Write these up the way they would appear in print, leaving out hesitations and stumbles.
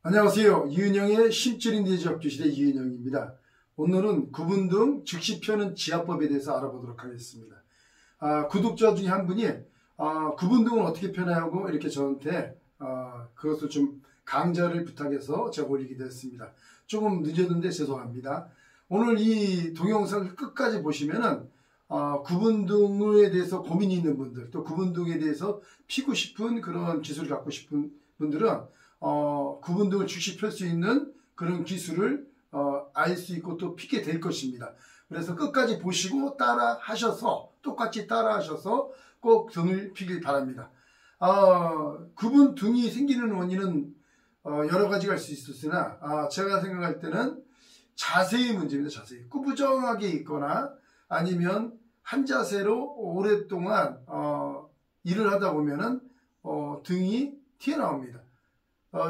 안녕하세요. 유인영의 심줄인대 지압교실의 유인영입니다. 오늘은 구분등 즉시 펴는 지압법에 대해서 알아보도록 하겠습니다. 구독자 중에 한 분이 구분등은 어떻게 펴나요? 이렇게 저한테 그것을 좀 강좌를 부탁해서 제가 올리게 됐습니다. 조금 늦었는데 죄송합니다. 오늘 이 동영상을 끝까지 보시면은 구분등에 대해서 고민이 있는 분들, 또 구분등에 대해서 피고 싶은 그런 기술을 갖고 싶은 분들은 구분등을 즉시 펼 수 있는 그런 기술을 알 수 있고 또 피게 될 것입니다. 그래서 끝까지 보시고 따라 하셔서 똑같이 따라 하셔서 꼭 등을 피길 바랍니다. 구분등이 생기는 원인은 여러 가지가 할 수 있었으나 제가 생각할 때는 자세의 문제입니다. 자세. 꾸부정하게 있거나 아니면 한 자세로 오랫동안 일을 하다 보면은 등이 튀어나옵니다.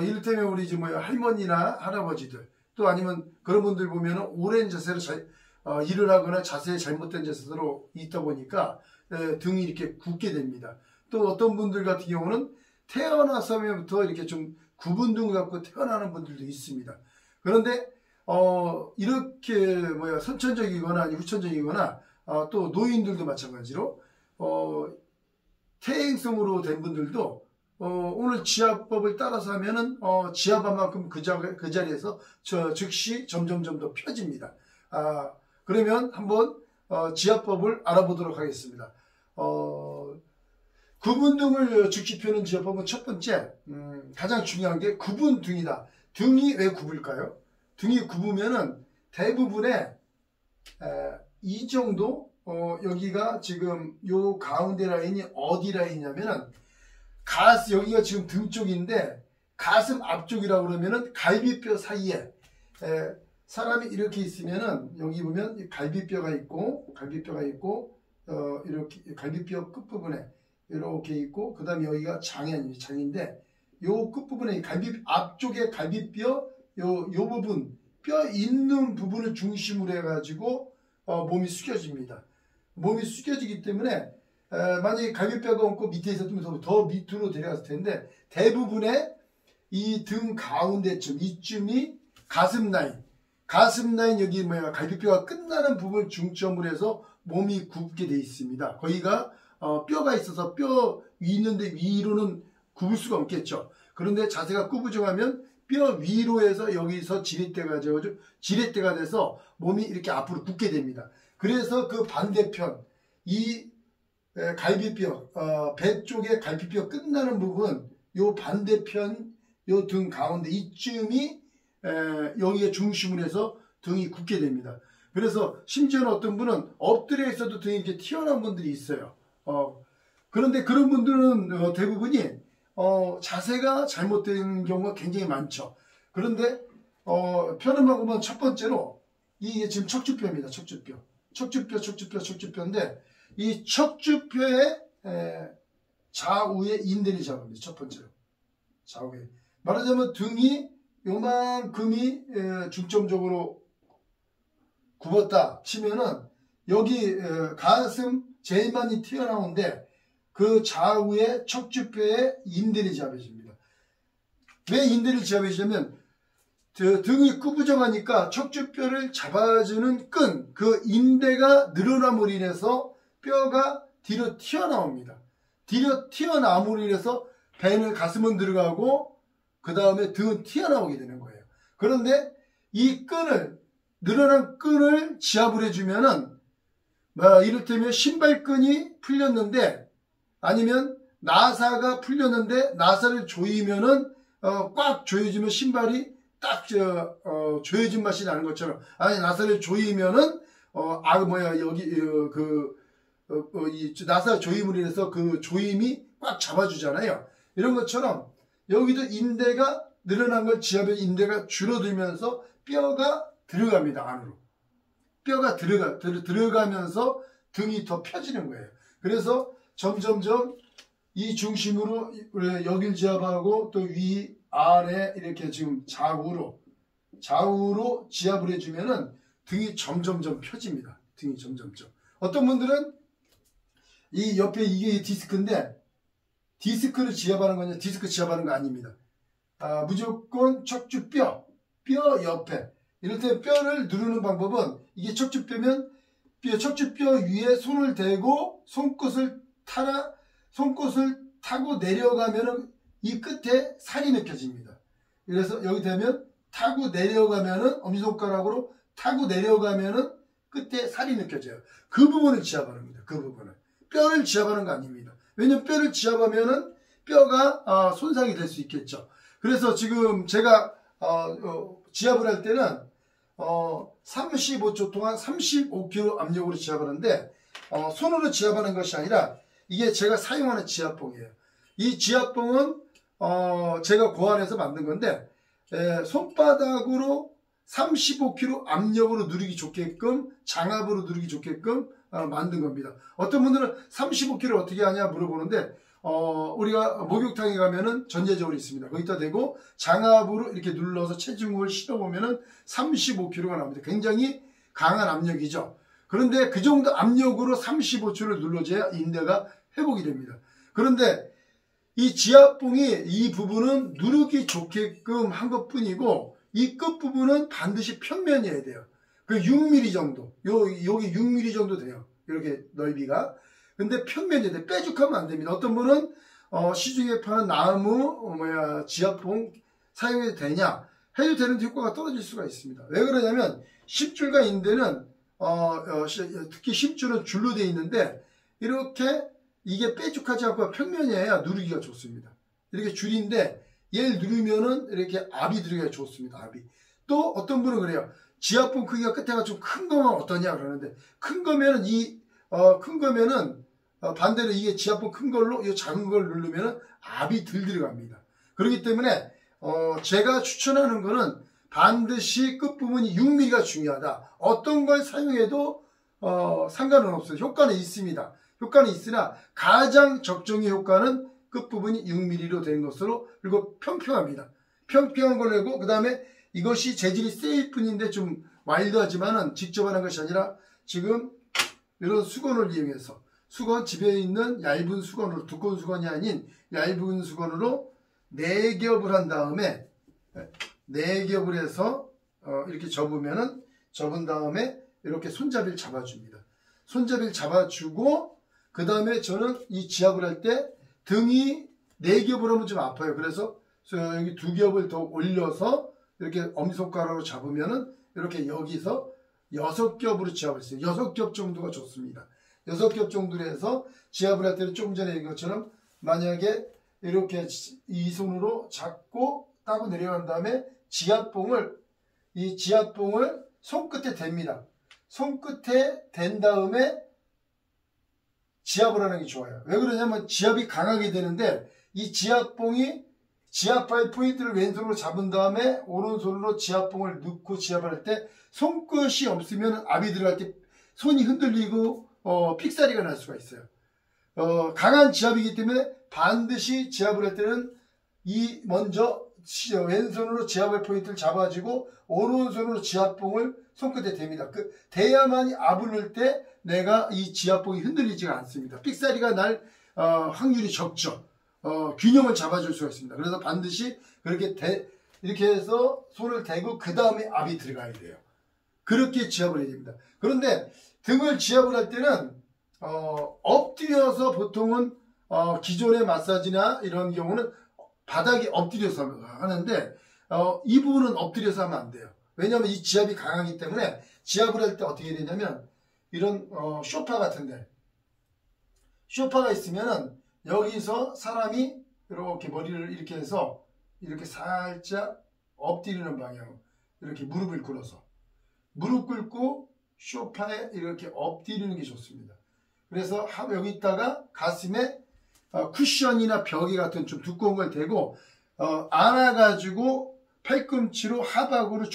이를테면 우리 할머니나 할아버지들, 또 아니면 그런 분들 보면은 오랜 자세로 일을 하거나 자세에 잘못된 자세로 있다 보니까 등이 이렇게 굽게 됩니다. 또 어떤 분들 같은 경우는 태어나서부터 이렇게 좀 구분등을 갖고 태어나는 분들도 있습니다. 그런데 이렇게 선천적이거나 아니 후천적이거나 또 노인들도 마찬가지로 퇴행성으로 된 분들도 오늘 지압법을 따라서 하면은 지압한 만큼 그 자리에서 즉시 점점 더 펴집니다. 그러면 한번 지압법을 알아보도록 하겠습니다. 구분등을 즉시 펴는 지압법은 첫 번째, 가장 중요한 게 구분등이다. 등이 왜 굽을까요? 등이 굽으면은 대부분의 이 정도 여기가 지금 요 가운데 라인이 어디 라인이냐면은 여기가 지금 등 쪽인데 가슴 앞쪽이라고 그러면은 갈비뼈 사이에 사람이 이렇게 있으면은 여기 보면 갈비뼈가 있고 이렇게 갈비뼈 끝부분에 이렇게 있고 그 다음에 여기가 장인데 요 끝부분에 앞쪽에 갈비뼈 요 부분 뼈 있는 부분을 중심으로 해가지고 몸이 숙여집니다. 몸이 숙여지기 때문에 만약에 갈비뼈가 없고 밑에 있었으면 더 밑으로 데려갔을 텐데 대부분의 이 등 가운데쯤 이쯤이 가슴 라인 여기 갈비뼈가 끝나는 부분을 중점으로 해서 몸이 굽게 돼 있습니다. 거기가 뼈가 있어서 뼈 있는데 위로는 굽을 수가 없겠죠. 그런데 자세가 꾸부정하면 뼈 위로 해서 여기서 지렛대가 돼서 몸이 이렇게 앞으로 굽게 됩니다. 그래서 그 반대편 이 갈비뼈 배 쪽에 갈비뼈 끝나는 부분 요 반대편 요 등 가운데 이쯤이 여기에 중심을 해서 등이 굽게 됩니다. 그래서 심지어는 어떤 분은 엎드려 있어도 등이 이렇게 튀어나온 분들이 있어요. 그런데 그런 분들은 대부분이 자세가 잘못된 경우가 굉장히 많죠. 그런데 펴는 방법은 첫 번째로 이게 지금 척추뼈입니다. 척추뼈인데 이 척추뼈의 좌우에 인대를 잡습니다. 첫 번째로 좌우에 말하자면 등이 요만큼이 중점적으로 굽었다 치면은 여기 가슴 제일 많이 튀어나오는데 그 좌우에 척추뼈에 인대를 잡아줍니다. 왜 인대를 잡아주냐면 등이 꾸부정하니까 척추뼈를 잡아주는 끈, 그 인대가 늘어남으로 인해서 뼈가 뒤로 튀어나옵니다. 뒤로 튀어나옴으로 인해서 배는 가슴은 들어가고 그 다음에 등은 튀어나오게 되는 거예요. 그런데 이 늘어난 끈을 지압을 해주면은 이를테면 신발끈이 풀렸는데 아니면 나사가 풀렸는데 나사를 조이면은 꽉 조여주면 신발이 딱 조여진 맛이 나는 것처럼 아니 나사를 조이면은 이 나사 조임으로 인해서 그 조임이 꽉 잡아주잖아요. 이런 것처럼 여기도 인대가 늘어난 걸 지압해 인대가 줄어들면서 뼈가 들어갑니다. 안으로 뼈가 들어가면서 등이 더 펴지는 거예요. 그래서 점점점 이 중심으로 여길 지압하고 또 위 아래 이렇게 지금 좌우로 지압을 해주면은 등이 점점점 펴집니다. 등이 점점점. 어떤 분들은 이 옆에 이게 디스크인데 디스크를 지압하는 거냐? 디스크 지압하는 거 아닙니다. 무조건 척추뼈 옆에 이럴 때 뼈를 누르는 방법은 이게 척추뼈면 척추뼈 위에 손을 대고 손끝을 타고 내려가면은 이 끝에 살이 느껴집니다. 그래서 여기 되면 타고 내려가면은 엄지손가락으로 타고 내려가면은 끝에 살이 느껴져요. 그 부분을 지압하는 겁니다. 그 부분을. 뼈를 지압하는 거 아닙니다. 왜냐면 뼈를 지압하면은 뼈가 손상이 될 수 있겠죠. 그래서 지금 제가 지압을 할 때는 35초 동안 35kg 압력으로 지압하는데 손으로 지압하는 것이 아니라 이게 제가 사용하는 지압봉이에요. 이 지압봉은 제가 고안해서 만든 건데 손바닥으로 35kg 압력으로 누르기 좋게끔 장압으로 누르기 좋게끔 만든 겁니다. 어떤 분들은 35kg 어떻게 하냐 물어보는데 우리가 목욕탕에 가면은 전제적으로 있습니다. 거기다 대고 장압으로 이렇게 눌러서 체중을 실어보면은 35kg가 나옵니다. 굉장히 강한 압력이죠. 그런데 그 정도 압력으로 35초를 눌러줘야 인대가 회복이 됩니다. 그런데 이 지압봉이 이 부분은 누르기 좋게끔 한 것 뿐이고 이 끝부분은 반드시 평면이어야 돼요. 그 6mm 정도, 여기 6mm 정도 돼요. 이렇게 넓이가. 근데 평면이 돼. 빼죽하면 안 됩니다. 어떤 분은 시중에 파는 나무 지압봉 사용해도 되냐? 해도 되는데 효과가 떨어질 수가 있습니다. 왜 그러냐면 십줄과 인대는 특히 십줄은 줄로 되어 있는데 이렇게 이게 빼죽하지 않고 평면이어야 누르기가 좋습니다. 이렇게 줄인데 얘를 누르면은 이렇게 압이 들어가야 좋습니다. 압이. 또 어떤 분은 그래요. 지압봉 크기가 끝에가 좀 큰 거면 어떠냐 그러는데 큰 거면은 반대로 이게 지압봉 큰 걸로 이 작은 걸 누르면은 압이 덜 들어갑니다. 그렇기 때문에 제가 추천하는 거는 반드시 끝부분이 6mm가 중요하다. 어떤 걸 사용해도 상관은 없어요. 효과는 있습니다. 효과는 있으나 가장 적정의 효과는 끝부분이 6mm로 된 것으로 그리고 평평합니다. 평평한 걸 내고 그 다음에 이것이 재질이 세일 뿐인데 좀 와일드하지만은 직접 하는 것이 아니라 지금 이런 수건을 이용해서 수건 집에 있는 얇은 수건으로 두꺼운 수건이 아닌 얇은 수건으로 4겹을 한 다음에 4겹을 해서 이렇게 접은 다음에 이렇게 손잡이를 잡아줍니다. 손잡이를 잡아주고 그 다음에 저는 이 지압을 할 때 등이 4겹을 하면 좀 아파요. 그래서 여기 2겹을 더 올려서 이렇게 엄지손가락으로 잡으면은 이렇게 여기서 6겹으로 지압을 했어요. 6겹 정도가 좋습니다. 6겹 정도로 해서 지압을 할 때는 조금 전에 얘기한 것처럼 만약에 이렇게 이 손으로 잡고 따고 내려간 다음에 이 지압봉을 손끝에 댑니다. 손끝에 댄 다음에 지압을 하는 게 좋아요. 왜 그러냐면 지압이 강하게 되는데 이 지압봉이 지압할 포인트를 왼손으로 잡은 다음에 오른손으로 지압봉을 넣고 지압을 할 때 손끝이 없으면 압이 들어갈 때 손이 흔들리고 픽사리가 날 수가 있어요. 강한 지압이기 때문에 반드시 지압을 할 때는 먼저 왼손으로 지압할 포인트를 잡아주고 오른손으로 지압봉을 손끝에 댑니다. 대야만이 압을 넣을 때 내가 이 지압봉이 흔들리지가 않습니다. 삑사리가 날 확률이 적죠. 균형을 잡아줄 수가 있습니다. 그래서 반드시 이렇게 해서 손을 대고 그 다음에 압이 들어가야 돼요. 그렇게 지압을 해야 됩니다. 그런데 등을 지압을 할 때는 엎드려서 보통은 기존의 마사지나 이런 경우는 바닥에 엎드려서 하는데 이 부분은 엎드려서 하면 안 돼요. 왜냐하면 이 지압이 강하기 때문에 지압을 할 때 어떻게 되냐면 이런 소파 같은데 소파가 있으면은 여기서 사람이 이렇게 머리를 이렇게 해서 이렇게 살짝 엎드리는 방향으로 이렇게 무릎을 꿇어서 무릎 꿇고 소파에 이렇게 엎드리는 게 좋습니다. 그래서 여기 있다가 가슴에 쿠션이나 벽에 같은 좀 두꺼운 걸 대고 안아가지고 팔꿈치로 하박으로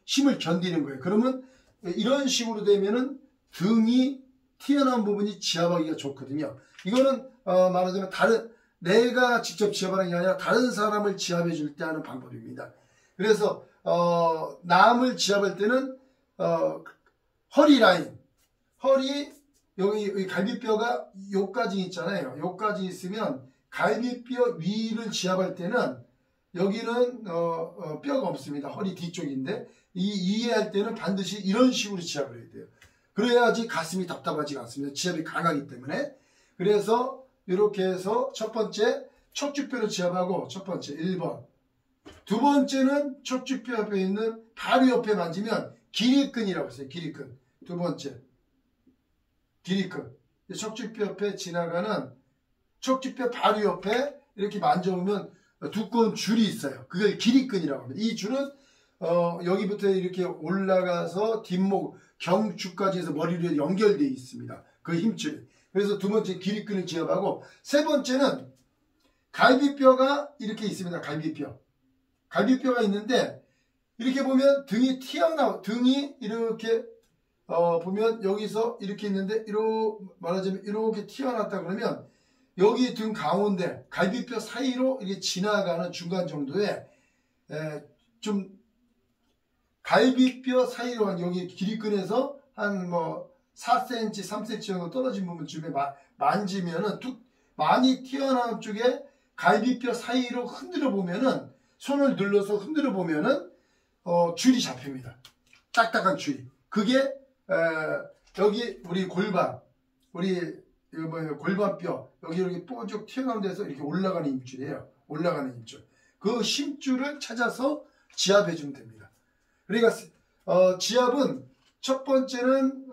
힘을 견디는 거예요. 그러면 이런 식으로 되면은 등이 튀어나온 부분이 지압하기가 좋거든요. 이거는 말하자면 내가 직접 지압하는 게 아니라 다른 사람을 지압해 줄 때 하는 방법입니다. 그래서 남을 지압할 때는 허리 라인, 여기 갈비뼈가 요까지 있잖아요. 요까지 있으면 갈비뼈 위를 지압할 때는 여기는 뼈가 없습니다. 허리 뒤쪽인데 이해할 때는 반드시 이런 식으로 지압을 해야 돼요. 그래야지 가슴이 답답하지가 않습니다. 지압이 강하기 때문에. 그래서 이렇게 해서 첫 번째 척추뼈를 지압하고, 첫 번째 1번. 두 번째는 척추뼈 옆에 있는 바로 옆에 만지면 기립근이라고 했어요. 기립근. 두 번째 기립근. 척추뼈 옆에 지나가는 척추뼈 바로 옆에 이렇게 만져보면 두꺼운 줄이 있어요. 그걸 기립근이라고 합니다. 이 줄은 여기부터 이렇게 올라가서 뒷목 경추까지 해서 머리로 연결되어 있습니다. 그 힘줄이. 그래서 두 번째 기립근을 지압하고, 세 번째는 갈비뼈가 이렇게 있습니다. 갈비뼈가 있는데 이렇게 보면 등이 등이 이렇게 보면 여기서 이렇게 있는데 말하자면 이렇게 튀어나왔다 그러면 여기 등 가운데 갈비뼈 사이로 이렇게 지나가는 중간 정도에 좀 갈비뼈 사이로 한 여기 기립근에서 한 뭐 4cm, 3cm 정도 떨어진 부분쯤에 만지면은 많이 튀어나온 쪽에 갈비뼈 사이로 흔들어 보면은, 손을 눌러서 흔들어 보면은 줄이 잡힙니다. 딱딱한 줄이. 그게 여기 우리 골반, 골반뼈 여기 이렇게 뾰족 튀어나온 데서 이렇게 올라가는 힘줄이에요. 올라가는 힘줄. 그 힘줄을 찾아서 지압해 주면 됩니다. 그러니까 지압은 첫 번째는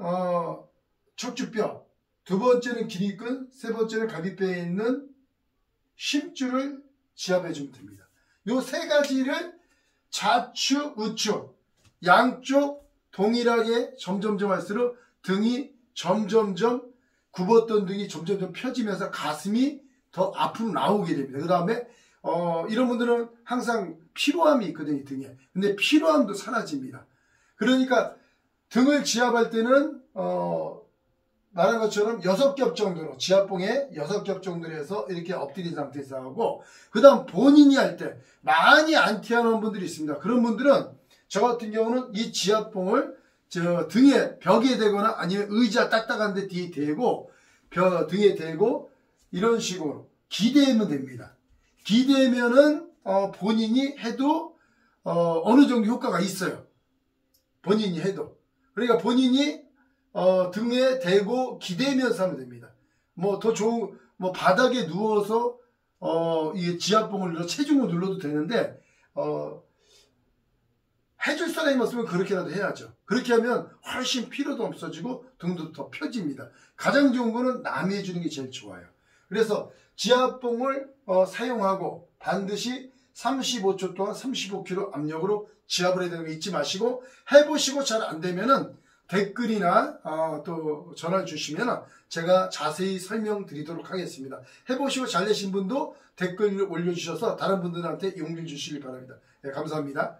척추뼈, 두 번째는 기립근, 세 번째는 갈비뼈에 있는 힘줄을 지압해 주면 됩니다. 요 세 가지를 좌측, 우측 양쪽 동일하게 점점점 할수록 등이 점점점 굽었던 등이 점점점 펴지면서 가슴이 더 앞으로 나오게 됩니다. 그 다음에 이런 분들은 항상 피로함이 있거든요, 등에. 근데 피로함도 사라집니다. 그러니까 등을 지압할 때는 말한 것처럼 6겹 정도로, 지압봉에 6겹 정도로 해서 이렇게 엎드린 상태에서 하고, 그 다음 본인이 할 때 많이 안 튀어나온 분들이 있습니다. 그런 분들은 저 같은 경우는 이 지압봉을 등에 벽에 대거나 아니면 의자 딱딱한 데 뒤에 대고 등에 대고 이런 식으로 기대면 됩니다. 기대면은 본인이 해도 어느 정도 효과가 있어요. 본인이 해도. 그러니까 본인이 등에 대고 기대면서 하면 됩니다. 뭐 더 좋은, 바닥에 누워서 이 지압봉을 눌러 체중을 눌러도 되는데 해줄 사람이 없으면 그렇게라도 해야죠. 그렇게 하면 훨씬 피로도 없어지고 등도 더 펴집니다. 가장 좋은 거는 남이 해주는 게 제일 좋아요. 그래서 지압봉을 사용하고 반드시 35초 동안 35kg 압력으로 지압을 해야 되는 거 잊지 마시고, 해보시고 잘 안되면은 댓글이나 또 전화를 주시면 제가 자세히 설명드리도록 하겠습니다. 해보시고 잘 되신 분도 댓글 올려주셔서 다른 분들한테 용기를 주시길 바랍니다. 네, 감사합니다.